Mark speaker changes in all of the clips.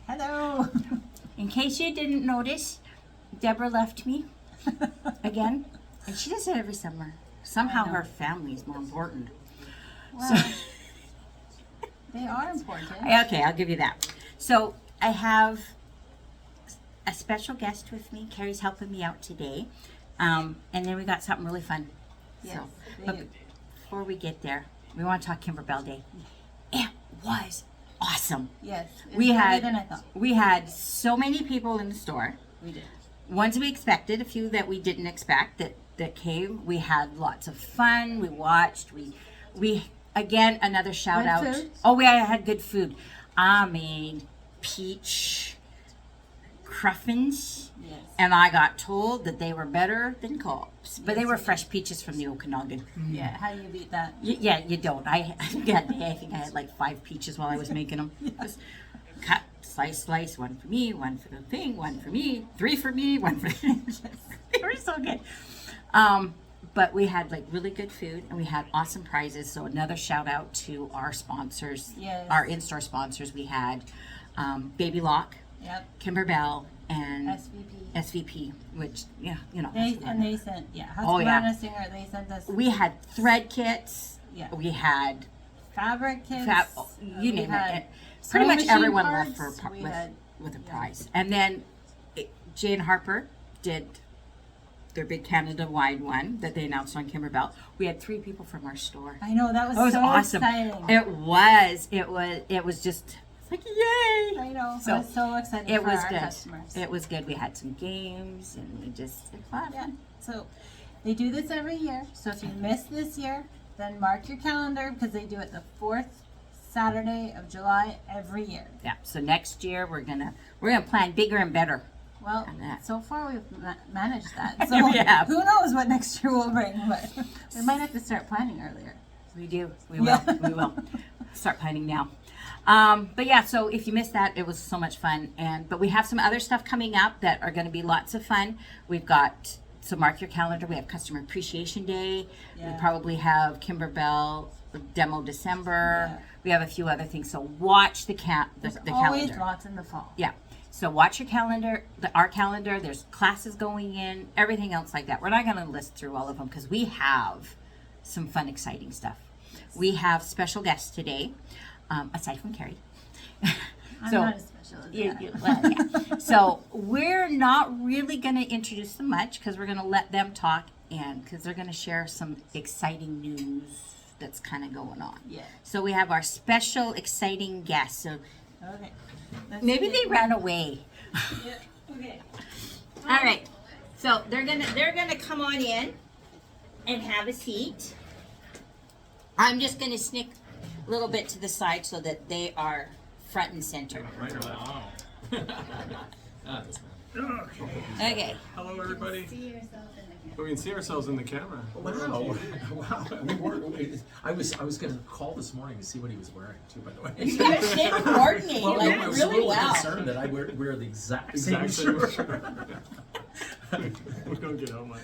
Speaker 1: Hello.
Speaker 2: In case you didn't notice, Deborah left me again, and she does it every summer. Somehow her family is more important.
Speaker 1: Well, they are important.
Speaker 2: Okay, I'll give you that. So I have a special guest with me. Kerri's helping me out today, and then we got something really fun.
Speaker 1: Yes,
Speaker 2: So,
Speaker 1: they
Speaker 2: but
Speaker 1: do.
Speaker 2: before we get there, we want to talk Kimber Bell Day. It was awesome.
Speaker 1: Yes.
Speaker 2: We
Speaker 1: better
Speaker 2: had
Speaker 1: than I thought.
Speaker 2: we had so many people in the store.
Speaker 1: We did.
Speaker 2: Ones we expected, a few that we didn't expect that came. We had lots of fun. We watched. We again another shout
Speaker 1: Good
Speaker 2: out.
Speaker 1: food?
Speaker 2: Oh, we had good food. I made peach cruffins,
Speaker 1: Yes.
Speaker 2: and I got told that they were better than Cobb's, but they
Speaker 1: Yes,
Speaker 2: were
Speaker 1: you
Speaker 2: fresh peaches from the Okanagan.
Speaker 1: Yeah. How do you beat that?
Speaker 2: Yeah, you don't. I think I had like 5 peaches while I was making them. Just cut, slice, one for me, one for the thing, one for me, 3 for me, one for they were so good. But we had like really good food and we had awesome prizes. So another shout out to our sponsors,
Speaker 1: Yes.
Speaker 2: our in-store sponsors. We had Baby Lock,
Speaker 1: Yep.
Speaker 2: Kimber Bell, and
Speaker 1: SVP.
Speaker 2: SVP, which yeah, you know.
Speaker 1: They
Speaker 2: that's-
Speaker 1: sent
Speaker 2: Oh, yeah.
Speaker 1: Husqvarna Singer. They sent us
Speaker 2: we had thread kits.
Speaker 1: Yeah.
Speaker 2: We had
Speaker 1: fabric kits.
Speaker 2: you
Speaker 1: we
Speaker 2: name
Speaker 1: had
Speaker 2: it. Pretty
Speaker 1: sewing
Speaker 2: much
Speaker 1: machine
Speaker 2: everyone
Speaker 1: parts.
Speaker 2: left for
Speaker 1: We
Speaker 2: with,
Speaker 1: had-
Speaker 2: with a
Speaker 1: yeah.
Speaker 2: prize. And then Jane Harper did their big Canada-wide one that they announced on Kimber Bell. We had 3 people from our store.
Speaker 1: I know that was,
Speaker 2: That was
Speaker 1: so
Speaker 2: awesome.
Speaker 1: exciting.
Speaker 2: It was just like yay.
Speaker 1: I know.
Speaker 2: So,
Speaker 1: I was so excited
Speaker 2: It
Speaker 1: for
Speaker 2: was
Speaker 1: our
Speaker 2: good.
Speaker 1: customers.
Speaker 2: It was good. We had some games and we just had fun.
Speaker 1: Yeah. So they do this every year. So if you miss this year, then mark your calendar because they do it the 4th Saturday of July every year.
Speaker 2: Yeah. So next year we're gonna plan bigger and better.
Speaker 1: Well,
Speaker 2: And that.
Speaker 1: so far we've managed that. So
Speaker 2: We have.
Speaker 1: who knows what next year will bring, but we might have to start planning earlier.
Speaker 2: We do. We will.
Speaker 1: Yeah.
Speaker 2: We will. Start planning now. But yeah, so if you missed that, it was so much fun. But we have some other stuff coming up that are going to be lots of fun. We've got, so mark your calendar. We have Customer Appreciation Day.
Speaker 1: Yeah.
Speaker 2: We probably have Kimber Bell Demo December.
Speaker 1: Yeah.
Speaker 2: We have a few other things. So watch the
Speaker 1: There's
Speaker 2: the
Speaker 1: always
Speaker 2: calendar.
Speaker 1: lots in the fall.
Speaker 2: Yeah. So watch your calendar, our calendar. There's classes going in, everything else like that. We're not going to list through all of them because we have some fun, exciting stuff. We have special guests today, aside from Kerri.
Speaker 1: I'm not as special as that.
Speaker 2: Yeah. So we're not really going to introduce them much because we're going to let them talk and because they're going to share some exciting news that's kind of going on.
Speaker 1: Yeah.
Speaker 2: So we have our special, exciting guests. So
Speaker 1: Okay. Let's
Speaker 2: maybe
Speaker 1: see.
Speaker 2: they ran away.
Speaker 1: Yeah. Okay.
Speaker 2: All right. So they're gonna come on in and have a seat. I'm just gonna sneak a little bit to the side so that they are front and center.
Speaker 3: Right or left?
Speaker 2: Okay.
Speaker 3: Hello, everybody.
Speaker 1: See yourself in the camera.
Speaker 3: We can see ourselves in the camera.
Speaker 4: Wow! Wow! We weren't. I was gonna call this morning to see what he was wearing too. By the way.
Speaker 2: You guys did coordinate
Speaker 4: Well,
Speaker 2: like
Speaker 4: no, I was a
Speaker 2: really
Speaker 4: little
Speaker 2: well.
Speaker 4: concerned that I wear the exact same
Speaker 3: Exact same
Speaker 4: shirt.
Speaker 3: We don't get out much.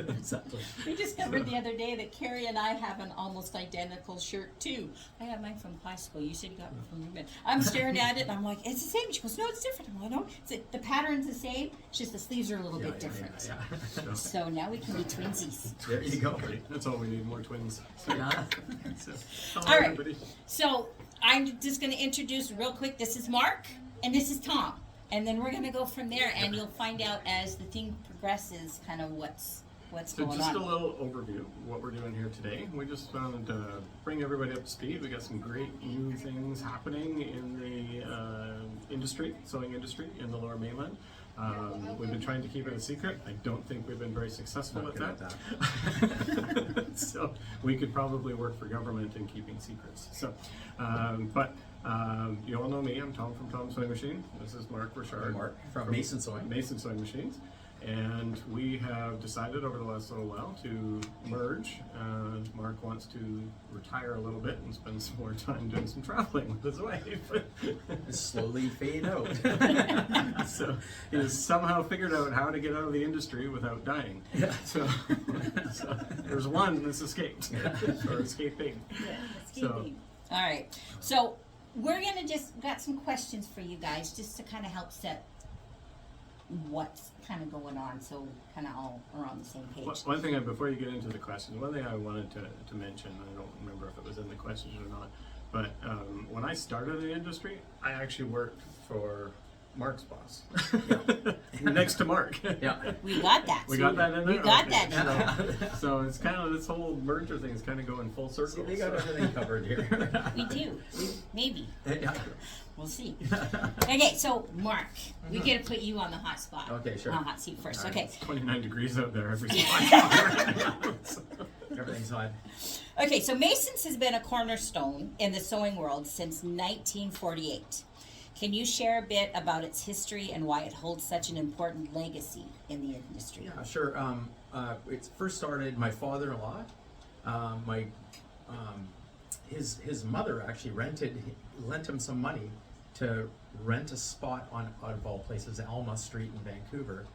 Speaker 4: Exactly.
Speaker 5: We discovered the other day that Kerri and I have an almost identical shirt too. I have mine from high school. You said you got one from Ruben. I'm staring at it and I'm like, it's the same. She goes, no, it's different. I'm like, no, the pattern's the same. It's just the sleeves are a little bit different.
Speaker 4: Yeah.
Speaker 5: So now we can be twinsies.
Speaker 4: There you go.
Speaker 3: That's all we need, more twins.
Speaker 4: Yeah.
Speaker 3: So, hello,
Speaker 5: All right.
Speaker 3: everybody.
Speaker 5: So I'm just going to introduce real quick. This is Mark and this is Tom. And then we're going to go from there and you'll find out as the thing progresses kind of what's
Speaker 3: So
Speaker 5: going
Speaker 3: just
Speaker 5: on.
Speaker 3: a little overview of what we're doing here today. We just wanted to bring everybody up to speed. We got some great new things happening in the industry, sewing industry in the Lower Mainland. We've been trying to keep it a secret. I don't think we've been very successful
Speaker 4: Not
Speaker 3: at
Speaker 4: good
Speaker 3: that. So we could probably work for government in keeping secrets. So, you all know me. I'm Tom from Tom's Sewing Machine. This is Mark Richard.
Speaker 4: Mark from Mason Sewing.
Speaker 3: Mason Sewing Machines. And we have decided over the last little while to merge. Mark wants to retire a little bit and spend some more time doing some traveling with his wife.
Speaker 4: Slowly fade out.
Speaker 3: So he has somehow figured out how to get out of the industry without dying.
Speaker 4: Yeah.
Speaker 3: So there's one that's escaped, or escaping.
Speaker 5: Yeah,
Speaker 3: So
Speaker 5: All right. So we're gonna just got some questions for you guys, just to kind of help set what's kind of going on, so kind of all are on the same page.
Speaker 3: One thing, before you get into the questions, one thing I wanted to mention, I don't remember if it was in the questions or not, but when I started in the industry, I actually worked for Mark's boss. Next to Mark.
Speaker 4: Yeah.
Speaker 5: We got that.
Speaker 3: We got that in there?
Speaker 5: We got
Speaker 3: Okay.
Speaker 5: that in there.
Speaker 3: So it's kind of, this whole merger thing is kind of going full circle.
Speaker 4: See, they got
Speaker 3: so.
Speaker 4: everything covered here.
Speaker 5: We do. Maybe.
Speaker 4: Yeah.
Speaker 5: We'll see. Okay, so Mark, we gotta put you on the hot spot.
Speaker 4: Okay, sure.
Speaker 5: Hot seat first.
Speaker 4: All right.
Speaker 5: Okay.
Speaker 3: It's 29 degrees out there every spot.
Speaker 4: Everything's hot.
Speaker 5: Okay, so Mason's has been a cornerstone in the sewing world since 1948. Can you share a bit about its history and why it holds such an important legacy in the industry?
Speaker 4: Yeah, sure. It first started, my father-in-law, his mother actually lent him some money to rent a spot on, out of all places, Alma Street in Vancouver,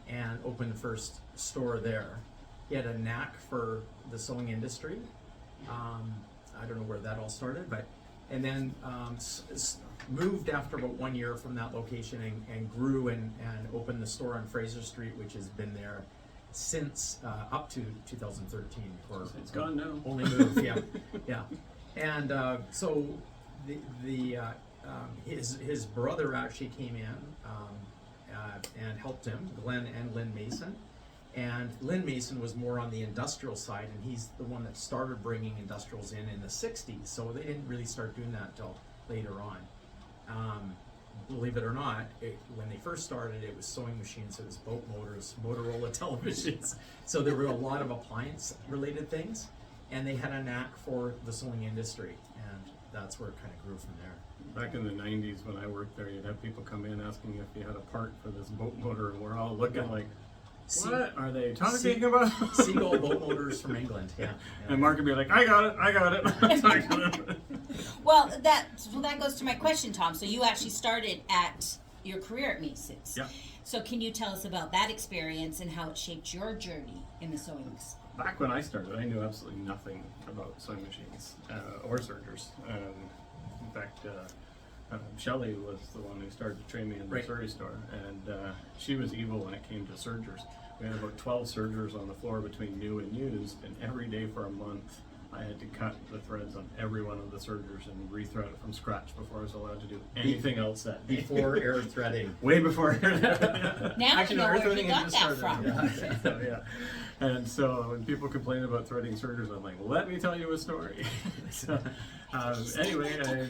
Speaker 4: and opened the first store there. He had a knack for the sewing industry. I don't know where that all started, but, and then moved after about 1 year from that location and grew and opened the store on Fraser Street, which has been there since up to 2013. Or
Speaker 3: It's gone now.
Speaker 4: only moved, yeah, yeah. And so his brother actually came in and helped him, Glenn and Lynn Mason. And Lynn Mason was more on the industrial side, and he's the one that started bringing industrials in the 60s. So they didn't really start doing that till later on. Believe it or not, when they first started, it was sewing machines, it was boat motors, Motorola televisions. So there were a lot of appliance-related things, and they had a knack for the sewing industry, and that's where it kind of grew from there.
Speaker 3: Back in the 90s when I worked there, you'd have people come in asking if you had a part for this boat motor, and we're all looking like, what are they talking about?
Speaker 4: Seagull boat motors from England, yeah.
Speaker 3: And Mark would be like, I got it.
Speaker 5: Well, that goes to my question, Tom. So you actually started at your career at Mason's.
Speaker 3: Yeah.
Speaker 5: So can you tell us about that experience and how it shaped your journey in the sewing?
Speaker 3: Back when I started, I knew absolutely nothing about sewing machines or sergers. In fact, Shelley was the one who started to train me in the
Speaker 4: Right.
Speaker 3: Surrey store, and she was evil when it came to sergers. We had about 12 sergers on the floor between new and used, and every day for a month I had to cut the threads on every one of the sergers and rethread it from scratch before I was allowed to do anything else that day.
Speaker 4: Before air threading.
Speaker 3: Way before.
Speaker 5: Now
Speaker 3: Actually,
Speaker 5: I know
Speaker 3: air
Speaker 5: where
Speaker 3: threading
Speaker 5: you
Speaker 3: had
Speaker 5: got
Speaker 3: just
Speaker 5: that
Speaker 3: started.
Speaker 5: from.
Speaker 3: So, yeah. And so when people complain about threading sergers, I'm like, let me tell you a story. So, anyway, I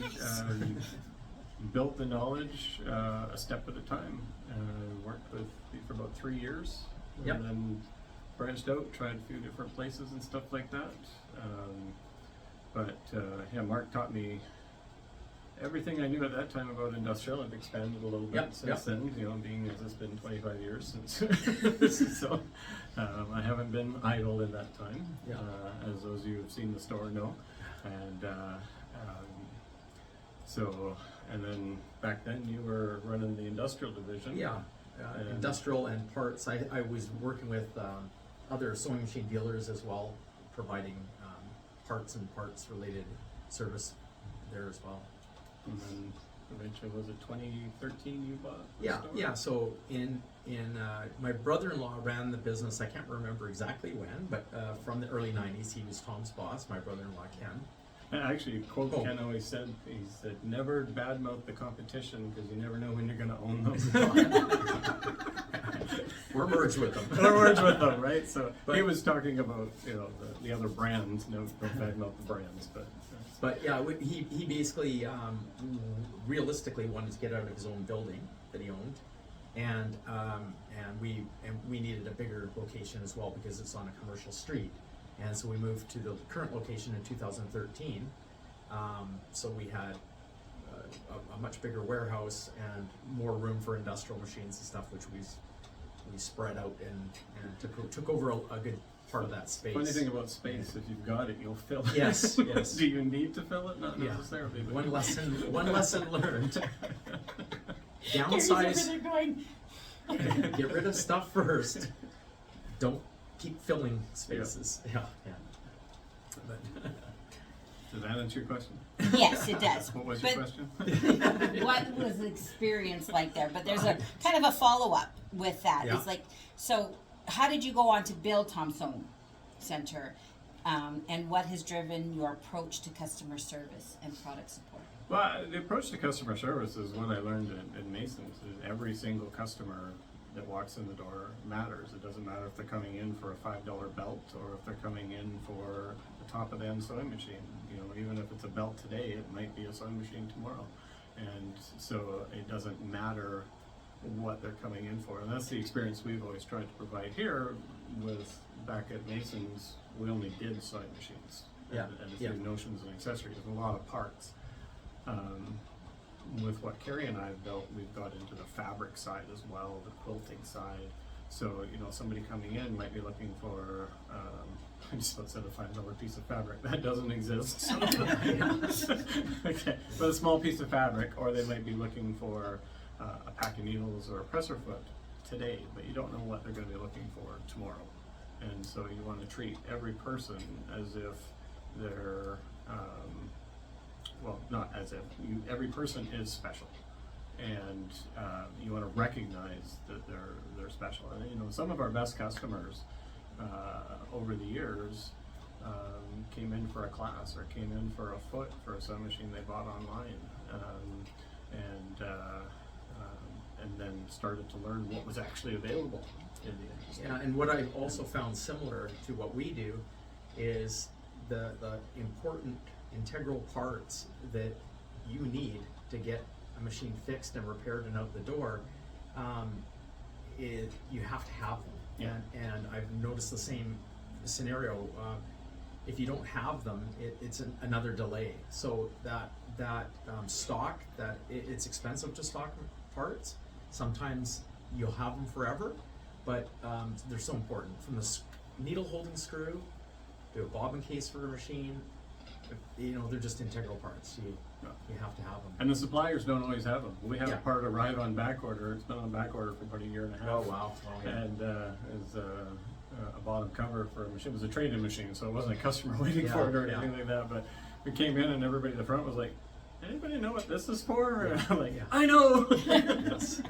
Speaker 3: built the knowledge a step at a time. Worked with for about 3 years,
Speaker 4: Yep.
Speaker 3: and then branched out, tried a few different places and stuff like that. Yeah, Mark taught me everything I knew at that time about industrial. I've expanded a little bit
Speaker 4: Yep,
Speaker 3: since
Speaker 4: yep.
Speaker 3: then. You know, being as it's been 25 years since, so I haven't been idle in that time,
Speaker 4: Yeah.
Speaker 3: as those of you who've seen the store know. And and then back then you were running the industrial division.
Speaker 4: Yeah, industrial and parts. I was working with other sewing machine dealers as well, providing parts and parts related service there as well.
Speaker 3: And then eventually, was it 2013 you bought the
Speaker 4: Yeah,
Speaker 3: store?
Speaker 4: yeah. So in my brother-in-law ran the business. I can't remember exactly when, but from the early '90s, he was Tom's boss. My brother-in-law Ken.
Speaker 3: And actually, quote
Speaker 4: Oh.
Speaker 3: Ken always said, he said, never badmouth the competition because you never know when you're going to own them.
Speaker 4: We're merged with them.
Speaker 3: Or merge with them, right? So
Speaker 4: But-
Speaker 3: he was talking about, you know, the other brands. No, don't badmouth the brands, but.
Speaker 4: But yeah, he basically realistically wanted to get out of his own building that he owned, and we needed a bigger location as well because it's on a commercial street, and so we moved to the current location in 2013. So we had a much bigger warehouse and more room for industrial machines and stuff, which we spread out and took over a good part of that space.
Speaker 3: Funny thing about space, if you've got it, you'll fill it.
Speaker 4: Yes, yes.
Speaker 3: Do you need to fill it? Not
Speaker 4: Yeah.
Speaker 3: necessarily. But
Speaker 4: One lesson learned.
Speaker 5: Kerri's over
Speaker 4: Downsize,
Speaker 5: there going,
Speaker 4: get rid of stuff first. Don't keep filling spaces. Yeah, yeah. But
Speaker 3: Does that answer your question?
Speaker 5: Yes, it does.
Speaker 3: What was your
Speaker 5: But
Speaker 3: question?
Speaker 5: what was the experience like there? But there's a kind of a follow-up with that.
Speaker 4: Yeah.
Speaker 5: It's like, so how did you go on to build Tom Sewing Center? And what has driven your approach to customer service and product support?
Speaker 3: Well, the approach to customer service is what I learned in Mason's. Is every single customer that walks in the door matters. It doesn't matter if they're coming in for a $5 belt or if they're coming in for the top of the end sewing machine. You know, even if it's a belt today, it might be a sewing machine tomorrow. And so it doesn't matter what they're coming in for. And that's the experience we've always tried to provide here with back at Mason's. We only did sewing machines
Speaker 4: Yeah,
Speaker 3: and a few
Speaker 4: yeah.
Speaker 3: notions and accessories, a lot of parts. With what Kerri and I have built, we've got into the fabric side as well, the quilting side. So, you know, somebody coming in might be looking for, I just about said a $5 piece of fabric. That doesn't exist. So. Okay, but a small piece of fabric, or they might be looking for a pack of needles or a presser foot today, but you don't know what they're going to be looking for tomorrow. And so you want to treat every person as if they're, well, not as if, every person is special. And you want to recognize that they're special. And you know, some of our best customers over the years came in for a class or came in for a foot for a sewing machine they bought online, and then started to learn what was actually available in the industry.
Speaker 4: Yeah, and what I've also found similar to what we do is the important integral parts that you need to get a machine fixed and repaired and out the door, you have to have them.
Speaker 3: Yeah.
Speaker 4: And I've noticed the same scenario. If you don't have them, it's another delay. So that stock, it's expensive to stock parts. Sometimes you'll have them forever, but they're so important. From the needle holding screw to a bobbin case for a machine, you know, they're just integral parts. You have to have them.
Speaker 3: And the suppliers don't always have them. We have
Speaker 4: Yeah.
Speaker 3: a part arrive on back order. It's been on back order for about a year and a half.
Speaker 4: Oh wow! Oh, yeah.
Speaker 3: And is a bottom cover for a machine. It was a trade-in machine, so it wasn't a customer waiting
Speaker 4: Yeah,
Speaker 3: for it or
Speaker 4: yeah.
Speaker 3: anything like that. But we came in and everybody at the front was like, "Anybody know what this is for?" And I'm like,
Speaker 4: Yeah.
Speaker 3: "I know."
Speaker 4: Yes.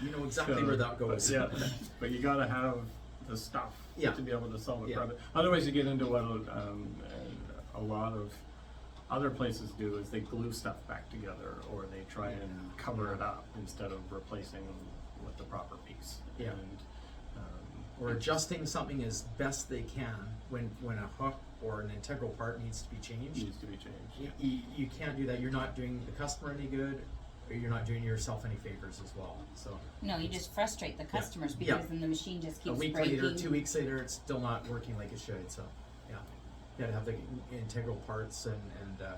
Speaker 4: You know exactly
Speaker 3: So,
Speaker 4: where that goes.
Speaker 3: Yeah, but you got to have the stuff
Speaker 4: Yeah.
Speaker 3: to be able to solve a
Speaker 4: Yeah.
Speaker 3: problem. Otherwise, you get into what a lot of other places do is they glue stuff back together, or they try and cover it up instead of replacing them with the proper piece.
Speaker 4: Yeah.
Speaker 3: And,
Speaker 4: Or adjusting something as best they can when a hook or an integral part needs to be changed.
Speaker 3: needs to be changed.
Speaker 4: You can't do that. You're not doing the customer any good, or you're not doing yourself any favors as well. So
Speaker 5: No, you just frustrate the customers
Speaker 4: Yeah.
Speaker 5: because then the machine just
Speaker 4: a
Speaker 5: keeps
Speaker 4: week
Speaker 5: breaking.
Speaker 4: later, 2 weeks later, it's still not working like it should. So yeah, you gotta have the integral parts and the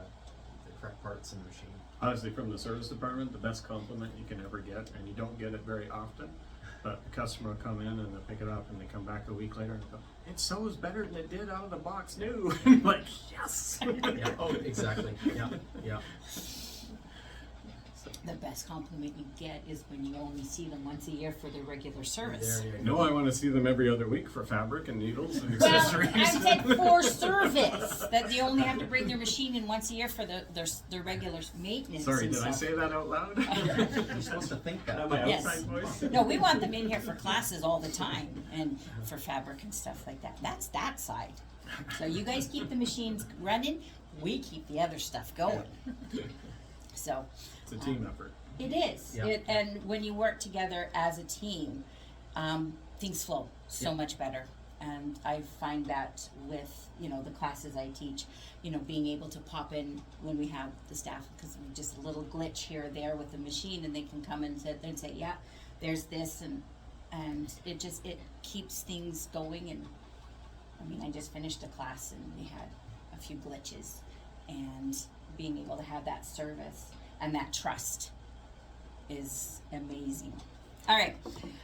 Speaker 4: correct parts in the machine.
Speaker 3: Honestly, from the service department, the best compliment you can ever get, and you don't get it very often, but the customer will come in and they'll pick it up and they come back a week later and go, "It sews better than it did out of the box new." I'm like, yes!
Speaker 4: Yeah. Oh, exactly. Yeah. Yeah.
Speaker 5: The best compliment you get is when you only see them once a year for their regular service.
Speaker 4: There you
Speaker 3: No,
Speaker 4: go.
Speaker 3: I want to see them every other week for fabric and needles and
Speaker 5: Well,
Speaker 3: accessories.
Speaker 5: I said for service, that they only have to bring their machine in once a year for their regular maintenance.
Speaker 3: Sorry,
Speaker 5: and
Speaker 3: did I
Speaker 5: stuff.
Speaker 3: say that out loud?
Speaker 4: You're supposed to think that.
Speaker 3: My
Speaker 5: Yes.
Speaker 3: outside voice?
Speaker 5: No, we want them in here for classes all the time and for fabric and stuff like that. That's that side. So you guys keep the machines running, we keep the other stuff going. So
Speaker 3: It's a team effort.
Speaker 5: it is.
Speaker 4: Yeah.
Speaker 5: And when you work together as a team, things flow so
Speaker 4: Yeah.
Speaker 5: much better. And I find that with, you know, the classes I teach, you know, being able to pop in when we have the staff, because just a little glitch here or there with the machine, and they can come and sit there and say, yeah, there's this, and it keeps things going. And I mean, I just finished a class and we had a few glitches, and being able to have that service and that trust is amazing. All right.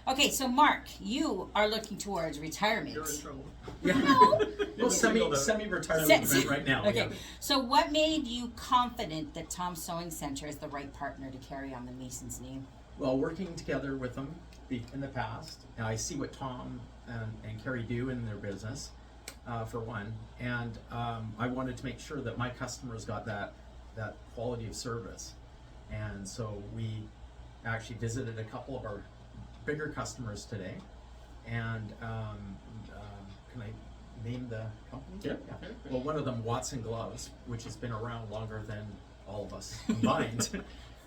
Speaker 5: Okay, so Mark, you are looking towards retirement.
Speaker 3: You're in trouble.
Speaker 4: Yeah.
Speaker 5: No.
Speaker 4: Well,
Speaker 3: singled out.
Speaker 4: semi-retirement
Speaker 5: Se-
Speaker 4: right now.
Speaker 5: Okay.
Speaker 4: Yeah.
Speaker 5: So what made you confident that Tom Sewing Center is the right partner to carry on the Mason's name?
Speaker 4: Well, working together with them in the past, and I see what Tom and Kerri do in their business, for one, and I wanted to make sure that my customers got that quality of service. And so we actually visited a couple of our bigger customers today, and can I name the company?
Speaker 3: Yeah.
Speaker 4: Well, one of them, Watson Gloves, which has been around longer than all of us combined.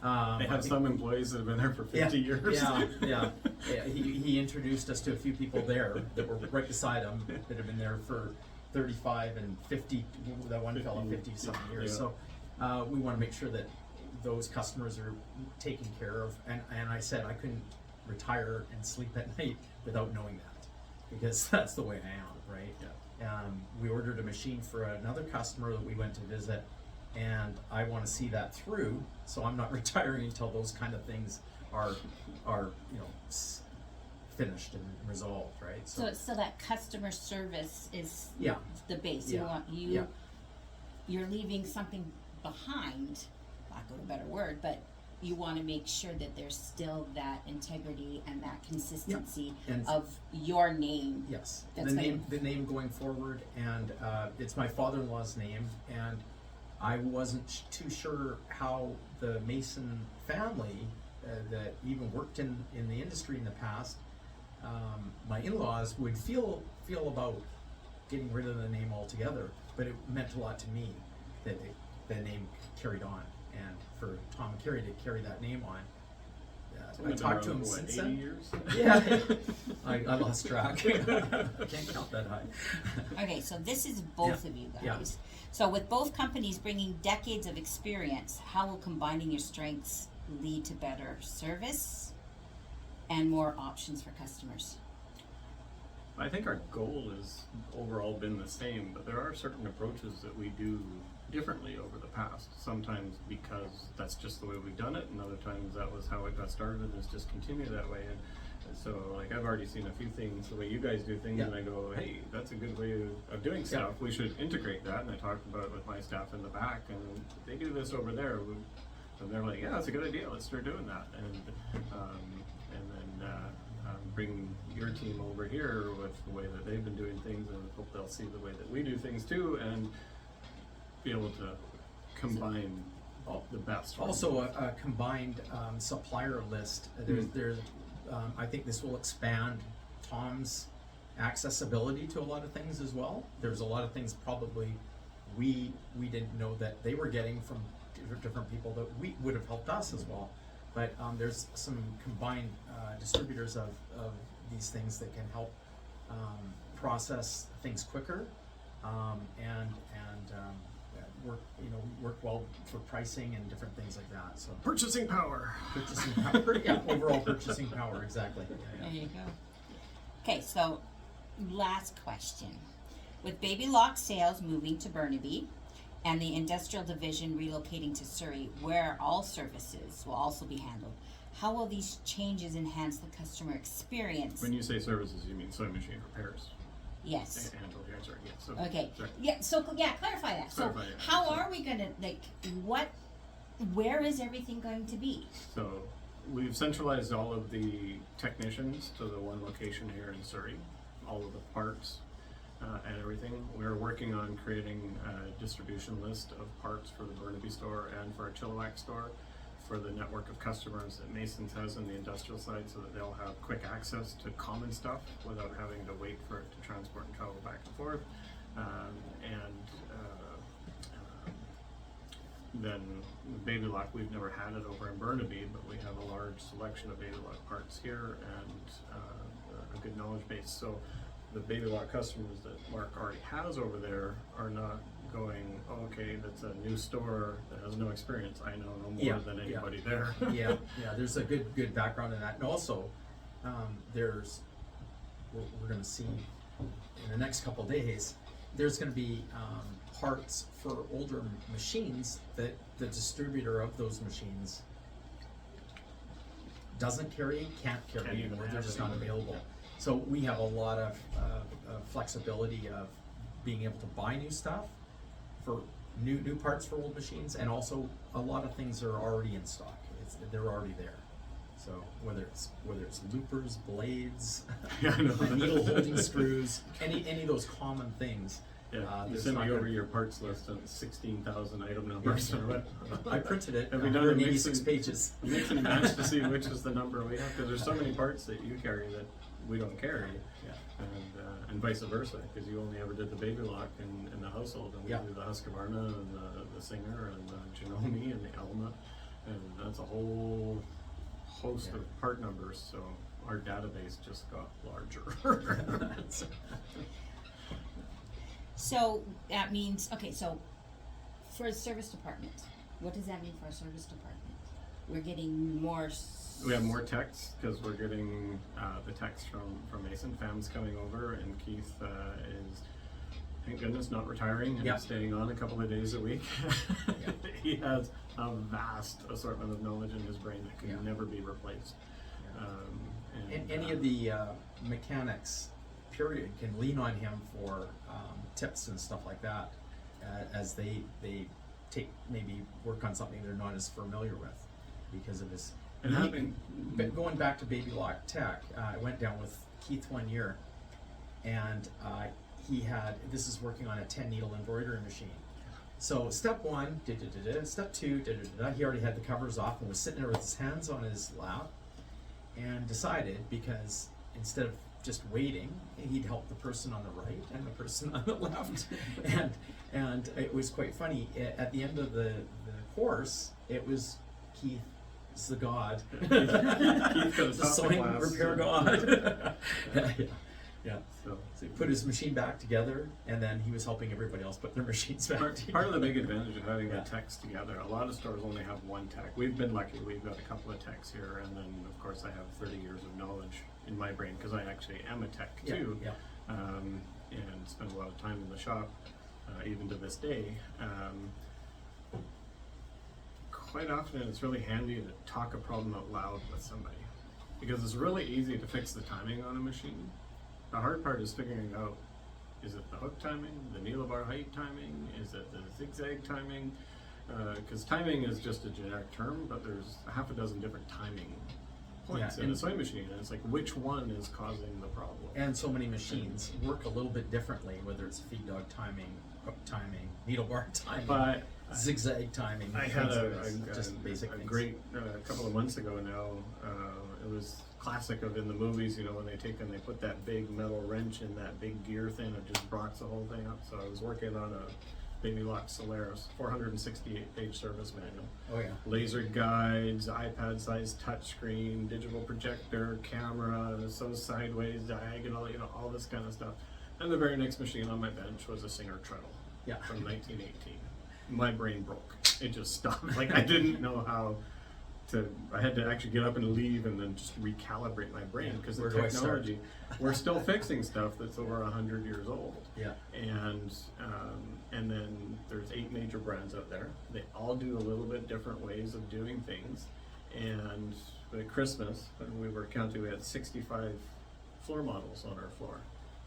Speaker 3: They have some employees that have been there for 50 years.
Speaker 4: Yeah. He introduced us to a few people there that were right beside him that have been there for 35 and 50. That one fellow, 50-something years.
Speaker 3: Yeah.
Speaker 4: So we want to make sure that those customers are taken care of. And I said I couldn't retire and sleep at night without knowing that, because that's the way I am, right?
Speaker 3: Yeah.
Speaker 4: We ordered a machine for another customer that we went to visit, and I want to see that through, so I'm not retiring until those kind of things are finished and resolved, right?
Speaker 5: So that customer service is
Speaker 4: Yeah.
Speaker 5: the base.
Speaker 4: Yeah.
Speaker 5: You're leaving something behind, lack of a better word, but you want to make sure that there's still that integrity and that consistency
Speaker 4: And-
Speaker 5: of your name.
Speaker 4: Yes,
Speaker 5: That's
Speaker 4: the name going forward, and it's my father-in-law's name, and I wasn't too sure how the Mason family that even worked in the industry in the past, my in-laws would feel about getting rid of the name altogether, but it meant a lot to me that the name carried on, and for Tom and Kerri to carry that name on. I talked to him since
Speaker 3: 80
Speaker 4: then.
Speaker 3: years?
Speaker 4: Yeah, I lost track. Can't count that high.
Speaker 5: Okay, so this is both of you guys.
Speaker 4: Yeah.
Speaker 5: So with both companies bringing decades of experience, how will combining your strengths lead to better service and more options for customers?
Speaker 3: I think our goal has overall been the same, but there are certain approaches that we do differently over the past. Sometimes because that's just the way we've done it, and other times that was how it got started and it's just continued that way. And so, like, I've already seen a few things, the way you guys do things,
Speaker 4: Yeah.
Speaker 3: and I go, hey, that's a good way of doing stuff. We should integrate that. And I talked about it with my staff in the back, and they do this over there. And they're like, yeah, that's a good idea. Let's start doing that. And then bring your team over here with the way that they've been doing things, and hope they'll see the way that we do things too, and be able to combine the best.
Speaker 4: Also, a combined supplier list. There's I think this will expand Tom's accessibility to a lot of things as well. There's a lot of things probably we didn't know that they were getting from different people that we would have helped us as well. But there's some combined distributors of these things that can help process things quicker and work well for pricing and different things like that. So
Speaker 3: Purchasing power.
Speaker 4: purchasing power, yeah, overall purchasing power, exactly.
Speaker 5: There you go. Okay, so last question. With Baby Lock sales moving to Burnaby and the industrial division relocating to Surrey, where all services will also be handled, how will these changes enhance the customer experience?
Speaker 3: When you say services, you mean sewing machine repairs.
Speaker 5: Yes.
Speaker 3: Angela, here, sorry. Yeah, so,
Speaker 5: Okay.
Speaker 3: sorry.
Speaker 5: Yeah. So clarify that. So
Speaker 3: Clarify, yeah.
Speaker 5: how
Speaker 3: So-
Speaker 5: are we gonna where is everything going to be?
Speaker 3: So we've centralized all of the technicians to the one location here in Surrey, all of the parts and everything. We're working on creating a distribution list of parts for the Burnaby store and for our Chilliwack store for the network of customers that Mason's has on the industrial side, so that they'll have quick access to common stuff without having to wait for it to transport and travel back and forth. Then Baby Lock, we've never had it over in Burnaby, but we have a large selection of Baby Lock parts here and a good knowledge base. So the Baby Lock customers that Mark already has over there are not going, oh, okay, that's a new store that has no experience. I know no more than anybody there.
Speaker 4: Yeah, there's a good background in that, and also we're going to see in the next couple days, there's going to be parts for older machines that the distributor of those machines can't carry
Speaker 3: Can't even
Speaker 4: anymore. They're
Speaker 3: have
Speaker 4: just
Speaker 3: it
Speaker 4: not
Speaker 3: anymore.
Speaker 4: available. So we have a lot of flexibility of being able to buy new stuff for new parts for old machines, and also a lot of things are already in stock. They're already there. So whether it's loopers, blades,
Speaker 3: Yeah, I know.
Speaker 4: needle holding screws, any of those common things.
Speaker 3: Yeah, you
Speaker 4: there's
Speaker 3: send
Speaker 4: not
Speaker 3: me
Speaker 4: gonna-
Speaker 3: over your parts list on 16,000 item numbers.
Speaker 4: I printed it.
Speaker 3: Have we done a
Speaker 4: 186
Speaker 3: mix
Speaker 4: pages.
Speaker 3: Mix and match to see which is the number we have, because there's so many parts that you carry that we don't carry,
Speaker 4: Yeah.
Speaker 3: and vice versa, because you only ever did the baby lock in the household, and we
Speaker 4: Yeah.
Speaker 3: do the Husqvarna and the Singer and the Janome and the Elma, and that's a whole host
Speaker 4: Yeah.
Speaker 3: of part numbers. So our database just got larger.
Speaker 5: So that means, okay, so for a service department, what does that mean for a service department? We're getting more.
Speaker 3: We have more techs because we're getting the techs from Mason. Fam's coming over, and Keith is, thank goodness, not retiring and
Speaker 4: Yeah.
Speaker 3: staying on a couple of days a week.
Speaker 4: Yeah.
Speaker 3: He has a vast assortment of knowledge in his brain that can
Speaker 4: Yeah.
Speaker 3: never be replaced.
Speaker 4: And any of the mechanics, period, can lean on him for tips and stuff like that, as they maybe work on something they're not as familiar with because of his.
Speaker 3: And having-
Speaker 4: But going back to Baby Lock Tech, I went down with Keith one year, and he had, this is working on a 10 needle embroidery machine. So step one, step two, he already had the covers off and was sitting there with his hands on his lap, and decided, because instead of just waiting, he'd help the person on the right and the person on the left. and it was quite funny. At the end of the course, it was Keith is the god.
Speaker 3: Keith could have
Speaker 4: The
Speaker 3: taught the
Speaker 4: sewing
Speaker 3: class.
Speaker 4: repair god. Yeah.
Speaker 3: So
Speaker 4: So he put his machine back together, and then he was helping everybody else put their machines back together.
Speaker 3: part of the big advantage of having
Speaker 4: Yeah.
Speaker 3: the techs together, a lot of stores only have one tech. We've been lucky, we've got a couple of techs here, and then of course I have 30 years of knowledge in my brain, because I actually am a tech
Speaker 4: Yeah,
Speaker 3: too,
Speaker 4: yeah.
Speaker 3: and spend a lot of time in the shop, even to this day. Quite often it's really handy to talk a problem out loud with somebody, because it's really easy to fix the timing on a machine. The hard part is figuring out, is it the hook timing, the needle bar height timing, is it the zigzag timing? Because timing is just a generic term, but there's a half a dozen different timing points
Speaker 4: Yeah,
Speaker 3: in a
Speaker 4: and-
Speaker 3: sewing machine, and it's like, which one is causing the problem?
Speaker 4: And so many machines work a little bit differently, whether it's feed dog timing, hook timing, needle bar timing,
Speaker 3: But
Speaker 4: zigzag timing.
Speaker 3: I had
Speaker 4: things like this, just basic
Speaker 3: a
Speaker 4: things.
Speaker 3: great couple of months ago now. It was classic of in the movies, you know, when they take and they put that big metal wrench in that big gear thing that just rocks the whole thing up. So I was working on a Baby Lock Solaris 468-page service manual.
Speaker 4: Oh yeah.
Speaker 3: Laser guides, iPad-sized touchscreen, digital projector, camera, so sideways, diagonal, you know, all this kind of stuff. And the very next machine on my bench was a Singer treadle
Speaker 4: Yeah.
Speaker 3: from 1918. My brain broke. It just stopped. Like, I didn't know how to, I had to actually get up and leave and then just recalibrate my brain,
Speaker 4: Yeah,
Speaker 3: because the
Speaker 4: where do I start?
Speaker 3: technology, we're still fixing stuff that's over 100 years old.
Speaker 4: Yeah.
Speaker 3: And then there's 8 major brands out there. They all do a little bit different ways of doing things. And at Christmas, when we were counting, we had 65 floor models on our floor.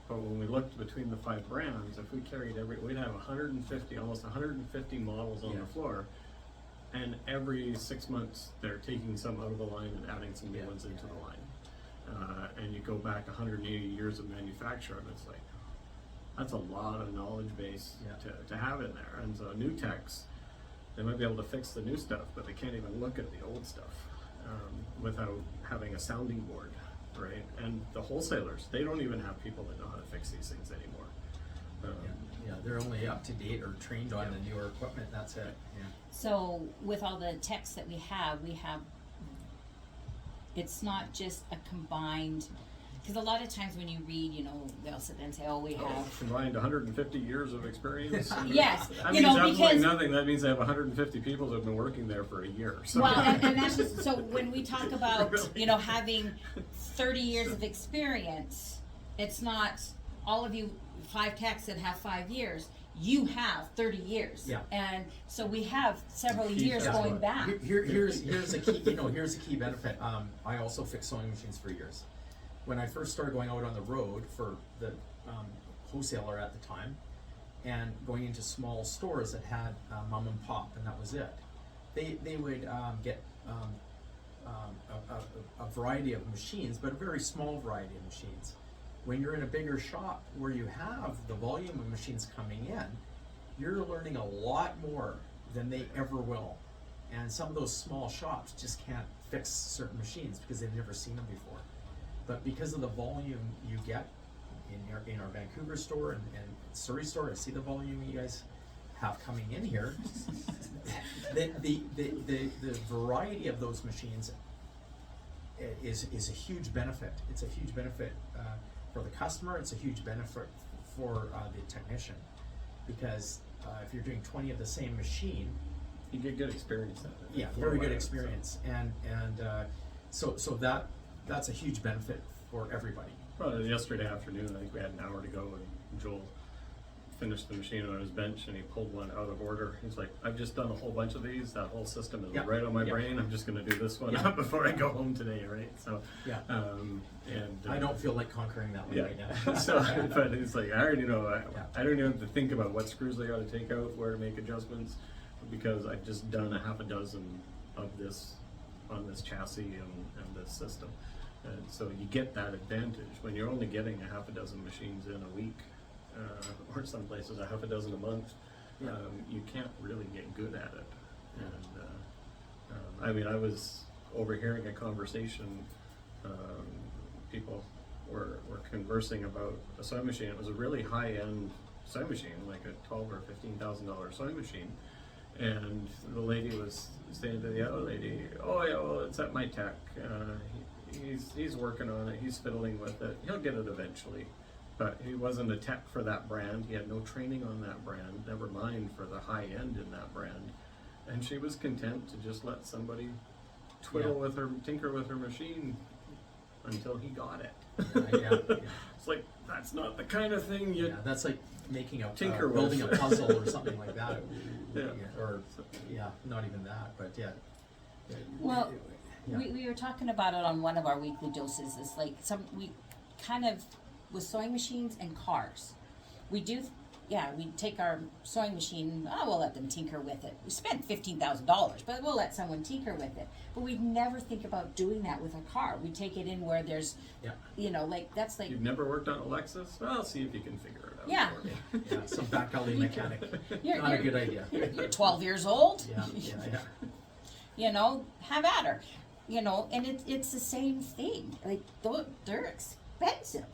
Speaker 3: But when we looked between the 5 brands, if we carried we'd have 150, almost 150 models on
Speaker 4: Yeah.
Speaker 3: the floor. And every 6 months, they're taking some out of the line and adding some new
Speaker 4: Yeah.
Speaker 3: ones into the line. And you go back 180 years of manufacture, and it's like, that's a lot of knowledge base
Speaker 4: Yeah.
Speaker 3: to have in there. And so new techs, they might be able to fix the new stuff, but they can't even look at the old stuff without having a sounding board, right? And the wholesalers, they don't even have people that know how to fix these things anymore.
Speaker 4: Yeah, they're only up to date or trained on the newer equipment. That's it. Yeah.
Speaker 5: So with all the techs that we have, it's not just a combined, because a lot of times when you read, you know, they'll sit there and say, oh, we have.
Speaker 3: Combined 150 years of experience.
Speaker 5: Yes,
Speaker 3: That
Speaker 5: you
Speaker 3: means
Speaker 5: know,
Speaker 3: absolutely
Speaker 5: because-
Speaker 3: nothing. That means they have 150 people that have been working there for a year. So.
Speaker 5: Well, and that's just, so when we talk about, you know, having 30 years of experience, it's not all of you 5 techs that have 5 years. You have 30 years.
Speaker 4: Yeah.
Speaker 5: And so we have several
Speaker 3: Keep
Speaker 5: years
Speaker 3: that
Speaker 5: going
Speaker 3: one.
Speaker 5: back.
Speaker 4: Here's a key. Here's a key benefit. I also fixed sewing machines for years. When I first started going out on the road for the wholesaler at the time, and going into small stores that had mom and pop, and that was it. They would get a variety of machines, but a very small variety of machines. When you're in a bigger shop where you have the volume of machines coming in, you're learning a lot more than they ever will. And some of those small shops just can't fix certain machines because they've never seen them before. But because of the volume you get in our Vancouver store and Surrey store, I see the volume you guys have coming in here. the variety of those machines is a huge benefit. It's a huge benefit for the customer. It's a huge benefit for the technician, because if you're doing 20 of the same machine,
Speaker 3: You get good experience at it.
Speaker 4: yeah, very good experience, and so that's a huge benefit for everybody.
Speaker 3: Well, yesterday afternoon, I think we had an hour to go, and Joel finished the machine on his bench, and he pulled one out of order. He's like, "I've just done a whole bunch of these. That whole system is
Speaker 4: Yeah.
Speaker 3: right on my
Speaker 4: Yeah.
Speaker 3: brain. I'm just going to do this one
Speaker 4: Yeah.
Speaker 3: before I go home today, right?" So,
Speaker 4: Yeah.
Speaker 3: And
Speaker 4: I don't feel like conquering that one
Speaker 3: Yeah.
Speaker 4: right now.
Speaker 3: So, but it's like I already know.
Speaker 4: Yeah.
Speaker 3: I don't even have to think about what screws they got to take out, where to make adjustments, because I've just done a half a dozen of this on this chassis and this system. And so you get that advantage when you're only getting a half a dozen machines in a week, or some places a half a dozen a month.
Speaker 4: Yeah.
Speaker 3: You can't really get good at it. And I mean, I was overhearing a conversation. People were conversing about a sewing machine. It was a really high-end sewing machine, like a $12,000 or $15,000 sewing machine. And the lady was saying to the other lady, "Oh yeah, well it's at my tech. He's working on it. He's fiddling with it. He'll get it eventually." But he wasn't a tech for that brand. He had no training on that brand. Never mind for the high end in that brand. And she was content to just let somebody twiddle
Speaker 4: Yeah.
Speaker 3: with her, tinker with her machine until he got it.
Speaker 4: Yeah.
Speaker 3: It's like that's not the kind of thing you.
Speaker 4: Yeah, that's like making a
Speaker 3: Tinker with.
Speaker 4: building a puzzle or something like that.
Speaker 3: Yeah.
Speaker 4: Or yeah, not even that, but yeah.
Speaker 5: Well,
Speaker 4: Yeah.
Speaker 5: we were talking about it on one of our weekly doses. It's like we kind of, with sewing machines and cars, we take our sewing machine, we'll let them tinker with it. We spend $15,000, but we'll let someone tinker with it. But we never think about doing that with a car. We take it in where there's,
Speaker 4: Yeah.
Speaker 5: like that's like,
Speaker 3: You've never worked on a Lexus? Well, see if you can figure it out.
Speaker 5: Yeah.
Speaker 3: for me.
Speaker 4: Yeah, some back alley mechanic.
Speaker 5: You're-
Speaker 4: Not a
Speaker 5: you're-
Speaker 4: good idea.
Speaker 5: you're 12 years old.
Speaker 4: Yeah.
Speaker 5: Have at her. And it's the same thing. Like they're expensive.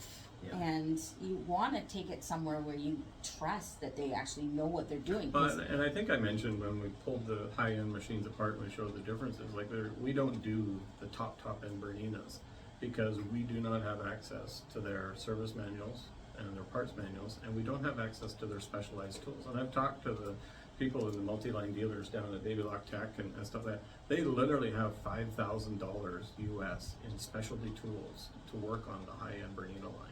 Speaker 4: Yeah.
Speaker 5: And you want to take it somewhere where you trust that they actually know what they're doing. 'Cause-
Speaker 3: And I think I mentioned when we pulled the high-end machines apart, we showed the differences. Like we don't do the top-end Berninas because we do not have access to their service manuals and their parts manuals, and we don't have access to their specialized tools. And I've talked to the people in the multi-line dealers down at Baby Lock Tech and stuff like that. They literally have $5,000 US in specialty tools to work on the high-end Bernina line.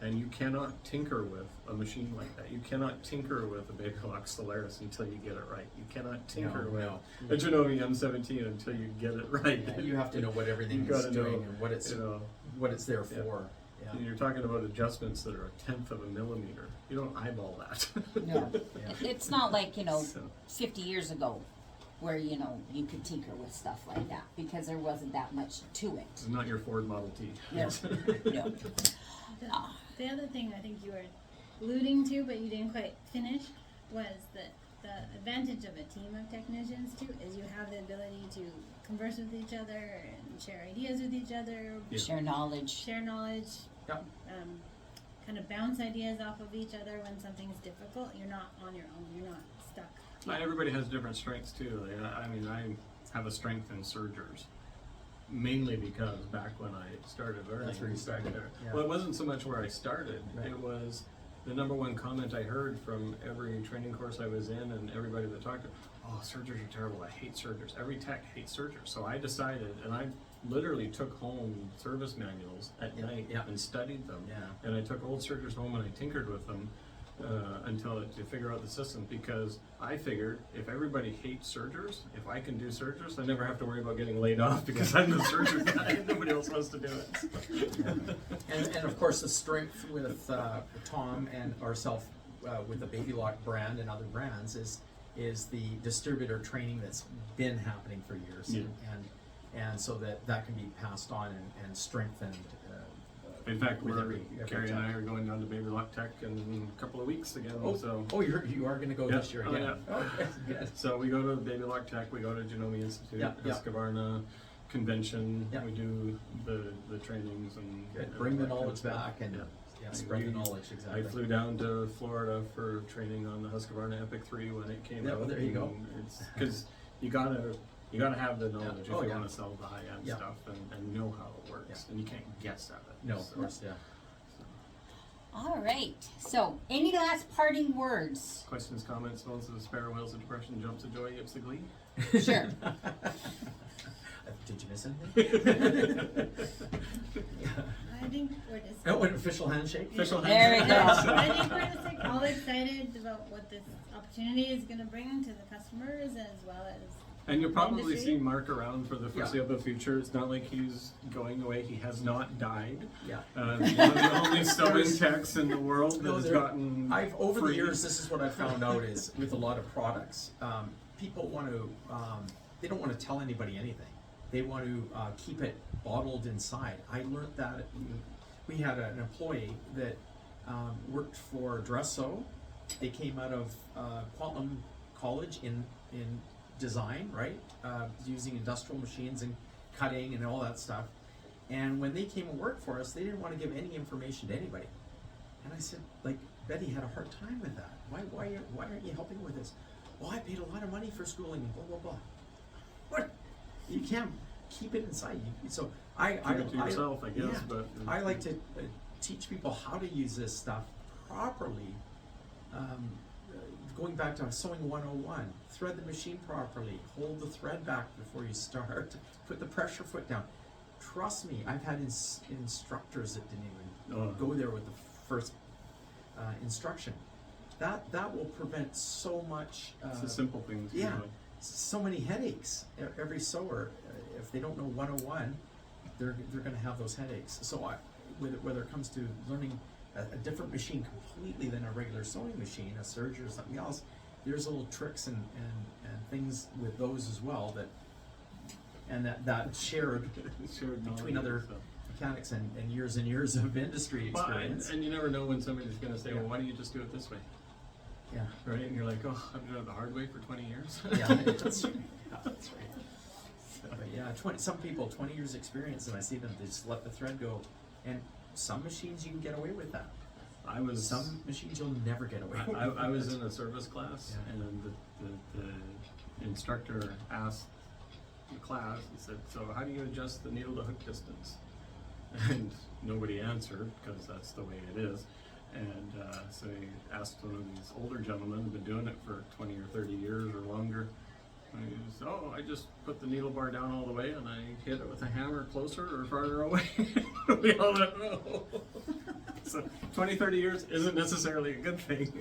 Speaker 3: And you cannot tinker with a machine like that. You cannot tinker with a Baby Lock Solaris until you get it right. You cannot tinker with a Janome M17 until you get it right.
Speaker 4: Yeah, you have to know what everything
Speaker 3: You
Speaker 4: is
Speaker 3: gotta
Speaker 4: doing
Speaker 3: know,
Speaker 4: and what it's there
Speaker 3: Yeah.
Speaker 4: for. Yeah.
Speaker 3: And you're talking about adjustments that are 1/10 of a millimeter. You don't eyeball that.
Speaker 5: No.
Speaker 4: Yeah.
Speaker 5: It's not like,
Speaker 3: So-
Speaker 5: 50 years ago where, you could tinker with stuff like that because there wasn't that much to it.
Speaker 3: It's not your Ford Model T.
Speaker 5: No. No.
Speaker 6: The other thing I think you were alluding to, but you didn't quite finish, was that the advantage of a team of technicians too is you have the ability to converse with each other and share ideas with each other,
Speaker 3: Yeah.
Speaker 5: Share knowledge.
Speaker 6: share knowledge,
Speaker 4: Yep.
Speaker 6: kind of bounce ideas off of each other when something's difficult. You're not on your own. You're not stuck.
Speaker 3: Everybody has different strengths too. I mean, I have a strength in sergers, mainly because back when I started learning,
Speaker 4: That's where you
Speaker 3: back
Speaker 4: started,
Speaker 3: there.
Speaker 4: yeah.
Speaker 3: Well, it wasn't so much where I started.
Speaker 4: Right.
Speaker 3: It was the number one comment I heard from every training course I was in, and everybody that talked to, "Oh, sergers are terrible. I hate sergers. Every tech hates sergers." So I decided, and I literally took home service manuals at night and studied them.
Speaker 4: Yeah.
Speaker 3: And I took old sergers home and I tinkered with them to figure out the system, because I figured if everybody hates sergers, if I can do sergers, I never have to worry about getting laid off because I'm the serger guy and nobody else wants to do it.
Speaker 4: And of course, the strength with Tom and ourselves with the Baby Lock brand and other brands is the distributor training that's been happening for years.
Speaker 3: Yeah.
Speaker 4: and so that can be passed on and strengthened.
Speaker 3: In fact,
Speaker 4: with every
Speaker 3: Kerri
Speaker 4: tech.
Speaker 3: and I are going down to Baby Lock Tech in a couple of weeks again. So
Speaker 4: You are going to go
Speaker 3: Yeah.
Speaker 4: this year
Speaker 3: Oh,
Speaker 4: again.
Speaker 3: yeah.
Speaker 4: Oh, good.
Speaker 3: So we go to Baby Lock Tech, we go to Genome Institute,
Speaker 4: Yeah, yeah.
Speaker 3: Husqvarna Convention,
Speaker 4: Yeah.
Speaker 3: we do the trainings and
Speaker 4: Good. Bring the
Speaker 3: that kind of
Speaker 4: knowledge
Speaker 3: stuff.
Speaker 4: back and
Speaker 3: Yeah.
Speaker 4: spread the
Speaker 3: We-
Speaker 4: knowledge, exactly.
Speaker 3: I flew down to Florida for training on the Husqvarna Epic 3 when it came
Speaker 4: Yeah,
Speaker 3: out.
Speaker 4: well, there you go.
Speaker 3: and It's because you gotta have the knowledge
Speaker 4: Oh,
Speaker 3: if you
Speaker 4: yeah.
Speaker 3: want to sell the high end
Speaker 4: Yeah.
Speaker 3: stuff and know how it works,
Speaker 4: Yeah.
Speaker 3: and you can't guess at it.
Speaker 4: No, of
Speaker 3: So-
Speaker 4: course, yeah.
Speaker 5: All right. So, any last parting words?
Speaker 3: Questions, comments, bones of despair, whales of depression, jumps of joy, yips of glee.
Speaker 5: Sure.
Speaker 4: Did you miss anything?
Speaker 6: I think we're just.
Speaker 4: Oh, an official handshake?
Speaker 3: Official
Speaker 5: There we go.
Speaker 6: I think we're just like all excited about what this opportunity is going to bring to the customers as well as.
Speaker 3: And you'll probably
Speaker 6: industry.
Speaker 3: see Mark around for the foreseeable future. It's not like he's going away. He has not died.
Speaker 4: Yeah.
Speaker 3: One of the only sewing techs in the world that
Speaker 4: No,
Speaker 3: has
Speaker 4: there-
Speaker 3: gotten
Speaker 4: Over the
Speaker 3: free.
Speaker 4: years, this is what I've found out is with a lot of products, people want to, they don't want to tell anybody anything. They want to keep it bottled inside. I learned that we had an employee that worked for Dresso. They came out of Quantum College in design, right? Using industrial machines and cutting and all that stuff. And when they came and worked for us, they didn't want to give any information to anybody. And I said, like, Betty had a hard time with that. Why aren't you helping with this? Well, I paid a lot of money for schooling and blah, blah, blah. What? You can't keep it inside. So I
Speaker 3: Keep it to yourself, I guess,
Speaker 4: yeah,
Speaker 3: but
Speaker 4: I like to teach people how to use this stuff properly. Going back to sewing 101, thread the machine properly, hold the thread back before you start, put the pressure foot down. Trust me, I've had instructors that didn't even go there with the first instruction. That will prevent so much.
Speaker 3: It's the simple things.
Speaker 4: Yeah,
Speaker 3: usually.
Speaker 4: so many headaches. Every sewer, if they don't know 101, they're going to have those headaches. So whether it comes to learning a different machine completely than a regular sewing machine, a serger or something else, there's little tricks and things with those as well that shared
Speaker 3: Shared
Speaker 4: between
Speaker 3: knowledge,
Speaker 4: other
Speaker 3: so.
Speaker 4: mechanics and years of industry
Speaker 3: Well,
Speaker 4: experience.
Speaker 3: and you never know when somebody's going to say,
Speaker 4: Yeah.
Speaker 3: well, why don't you just do it this way?
Speaker 4: Yeah,
Speaker 3: Right? And you're like, oh, I've done it the hard way for 20 years.
Speaker 4: yeah, that's right. Yeah, that's right. But yeah, some people 20 years experience, and I see them they just let the thread go. And some machines you can get away with that.
Speaker 3: I was
Speaker 4: Some machines you'll never get away with.
Speaker 3: I was in a service class,
Speaker 4: Yeah.
Speaker 3: and the instructor asked the class, he said, so how do you adjust the needle to hook distance? And nobody answered, because that's the way it is. And so he asked one of these older gentlemen who've been doing it for 20 or 30 years or longer. And he said, oh, I just put the needle bar down all the way and I hit it with a hammer closer or farther away. We all went, oh. So 20, 30 years isn't necessarily a good thing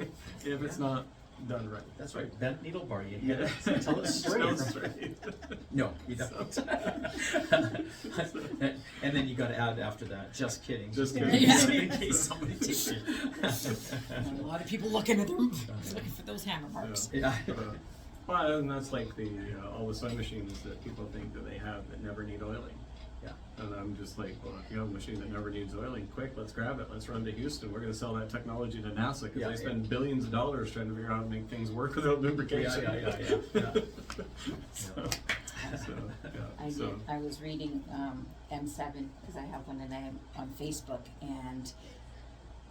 Speaker 3: if it's not done right.
Speaker 4: That's right. Bent needle bar. You hit it until it's
Speaker 3: Still
Speaker 4: straight.
Speaker 3: straight.
Speaker 4: No, you don't. And then you got to add after that. Just kidding.
Speaker 3: Just
Speaker 4: In
Speaker 3: kidding.
Speaker 4: case- In case somebody takes it.
Speaker 5: A lot of people looking at them, looking for those hammer marks.
Speaker 4: Yeah.
Speaker 3: Well, and that's like the all the sewing machines that people think that they have that never need oiling.
Speaker 4: Yeah.
Speaker 3: And I'm just like, well, if you have a machine that never needs oiling, quick, let's grab it. Let's run to Houston. We're going to sell that technology to NASA because
Speaker 4: Yeah,
Speaker 3: they spend billions of dollars trying to figure out how to make things work without lubrication.
Speaker 4: Yeah.
Speaker 3: So,
Speaker 2: I
Speaker 3: so,
Speaker 2: did. I was reading M7 because I have one and I'm on Facebook, and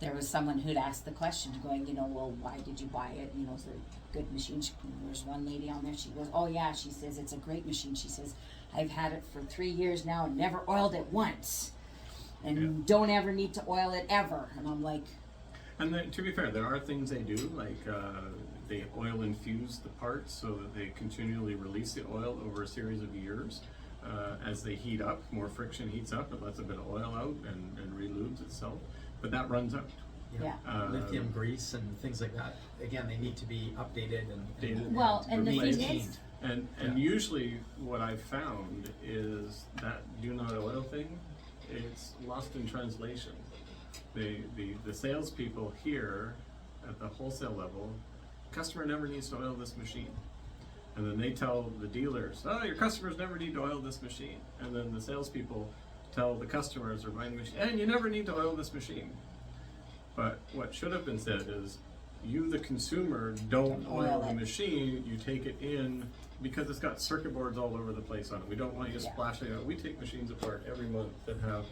Speaker 2: there was someone who'd asked the question, going, well, why did you buy it? Is it a good machine? There's one lady on there. She goes, oh yeah. She says it's a great machine. She says I've had it for 3 years now and never oiled it once, and don't ever need to oil it ever. And I'm like,
Speaker 3: and then, to be fair, there are things they do, like they oil infuse the parts so that they continually release the oil over a series of years. As they heat up, more friction heats up, it lets a bit of oil out and relubes itself. But that runs out.
Speaker 2: yeah.
Speaker 4: Lithium grease and things like that. Again, they need to be updated and
Speaker 2: Well, and the thing
Speaker 4: maintained.
Speaker 2: is,
Speaker 3: And
Speaker 4: Yeah.
Speaker 3: usually what I've found is that do not oil thing, it's lost in translation. The salespeople here at the wholesale level, customer never needs to oil this machine. And then they tell the dealers, oh, your customers never need to oil this machine. And then the salespeople tell the customers or buying the machine, and you never need to oil this machine. But what should have been said is, you, the consumer, don't oil the machine. You take it in because it's got circuit boards all over the place on it. We don't want you splashing it out. We take machines apart every month that have,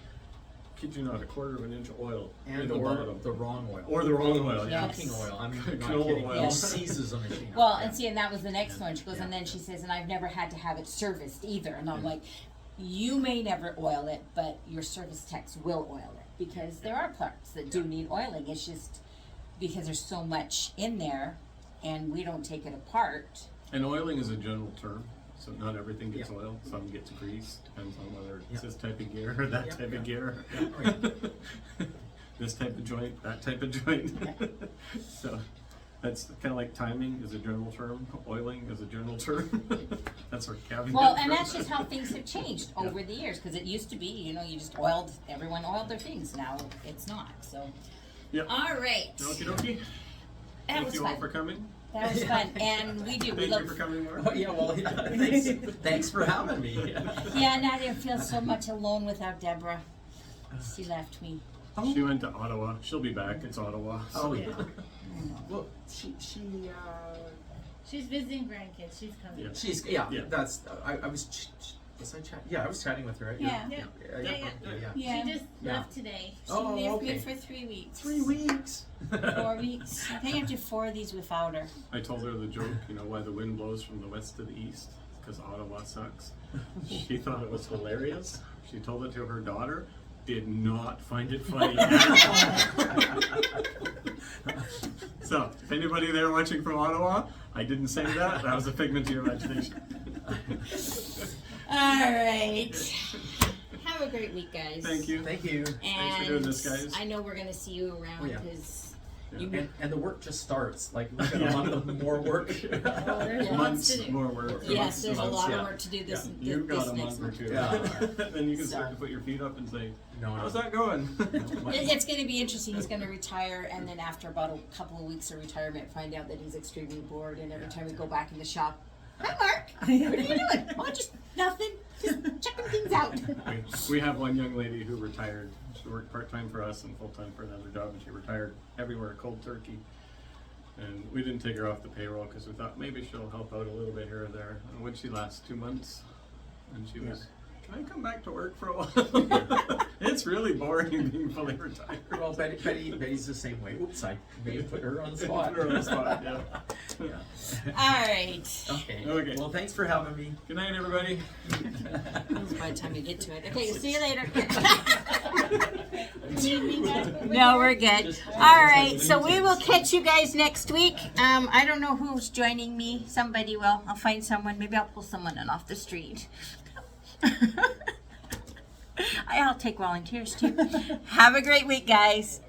Speaker 3: kid you not, 1/4 of an inch oil in
Speaker 4: And
Speaker 3: the
Speaker 4: or
Speaker 3: bottom.
Speaker 4: the wrong oil.
Speaker 3: Or the wrong oil, yeah.
Speaker 4: Cooking oil. I'm not
Speaker 3: Canola
Speaker 4: kidding.
Speaker 3: oil.
Speaker 4: It seizes a machine.
Speaker 5: Well,
Speaker 4: up.
Speaker 5: and see, and that was the next one. She goes,
Speaker 4: Yeah.
Speaker 5: and then she says, and I've never had to have it serviced either. And I'm like, you may never oil it, but your service techs will oil it because there are parts that do need oiling. It's just because there's so much in there, and we don't take it apart.
Speaker 3: And oiling is a general term, so not everything gets
Speaker 4: Yeah.
Speaker 3: oiled. Some gets grease, depends on whether it's
Speaker 4: Yeah.
Speaker 3: this type of gear or that
Speaker 4: Yeah,
Speaker 3: type
Speaker 4: yeah.
Speaker 3: of gear.
Speaker 4: Yeah, oh,
Speaker 3: This type of joint, that type of joint. So that's kind of like timing is a general term, oiling is a general term. That's our caveat.
Speaker 5: Well, and
Speaker 3: term.
Speaker 5: that's just how things have changed over the years. Because it used to be, you know, you just oiled, everyone oiled their things. Now it's not. So,
Speaker 3: Yep.
Speaker 5: all right.
Speaker 3: Okie dokie.
Speaker 5: That
Speaker 3: Thank
Speaker 5: was
Speaker 3: you all
Speaker 5: fun.
Speaker 3: for coming.
Speaker 5: That was fun, and we do. We
Speaker 3: Thank you
Speaker 5: look.
Speaker 3: for coming, Mark.
Speaker 4: Oh, yeah, well, yeah, thanks for having me.
Speaker 5: Yeah, and I didn't feel so much alone without Deborah. She left me.
Speaker 3: She went to Ottawa. She'll be back. It's Ottawa.
Speaker 4: Oh,
Speaker 3: so-
Speaker 4: yeah. Well,
Speaker 6: She's visiting grandkids. She's coming.
Speaker 3: Yeah.
Speaker 4: she's,
Speaker 3: Yeah.
Speaker 4: that's, I was I chatting? Yeah, I was chatting with her. Right?
Speaker 5: Yeah.
Speaker 4: Yeah.
Speaker 5: Yeah.
Speaker 6: She just
Speaker 4: Yeah.
Speaker 6: left today.
Speaker 5: She
Speaker 4: Oh,
Speaker 5: lived me
Speaker 4: okay.
Speaker 5: for 3 weeks.
Speaker 4: 3 weeks.
Speaker 5: 4 weeks. I think I did 4 of these without her.
Speaker 3: I told her the joke, you know, why the wind blows from the west to the east. Because Ottawa sucks. She thought it was hilarious. She told it to her daughter. Did not find it funny at all. So, if anybody there watching from Ottawa, I didn't say that. That was a figment of your imagination.
Speaker 5: All right. Have a great week, guys.
Speaker 3: Thank you.
Speaker 4: Thank you.
Speaker 5: And
Speaker 3: for doing this, guys.
Speaker 5: I know we're gonna see you around
Speaker 4: Oh, yeah.
Speaker 5: because
Speaker 3: Yeah.
Speaker 4: And the work just starts. Like, we've got a month of more work.
Speaker 6: Oh, there's
Speaker 5: Yeah.
Speaker 6: lots
Speaker 3: Months
Speaker 6: to do.
Speaker 3: more work.
Speaker 5: yes,
Speaker 3: Months
Speaker 5: there's a
Speaker 3: months,
Speaker 5: lot
Speaker 3: yeah.
Speaker 5: of work to do this
Speaker 3: You've
Speaker 5: this
Speaker 3: got a
Speaker 5: next
Speaker 3: month or
Speaker 5: month.
Speaker 3: two.
Speaker 4: Yeah.
Speaker 3: Then you can start to put your feet up and say,
Speaker 4: No,
Speaker 3: how's
Speaker 4: no.
Speaker 3: that going?
Speaker 5: It's going to be interesting. He's going to retire, and then after about a couple of weeks of retirement, find out that he's extremely bored. And every time we go back in the shop, hi Mark, what are you doing? Oh, just nothing, just checking things out.
Speaker 3: We have one young lady who retired. She worked part-time for us and full-time for another job, and she retired everywhere cold turkey. And we didn't take her off the payroll because we thought maybe she'll help out a little bit here or there. And when she last 2 months, and she was, can I come back to work for a while? It's really boring being fully retired.
Speaker 4: Well, Betty's the same way. Oops, I may have put her on the spot.
Speaker 3: Put her on the spot, yeah.
Speaker 4: Yeah.
Speaker 5: All right.
Speaker 4: Okay.
Speaker 3: Okay.
Speaker 4: Well, thanks for having me.
Speaker 3: Good night, everybody.
Speaker 5: By the time you get to it, okay. See you later.
Speaker 6: Need me back over
Speaker 5: No,
Speaker 6: there?
Speaker 5: we're good. All right, so we will catch you guys next week. I don't know who's joining me. Somebody will. I'll find someone. Maybe I'll pull someone in off the street. I'll take volunteers too. Have a great week, guys.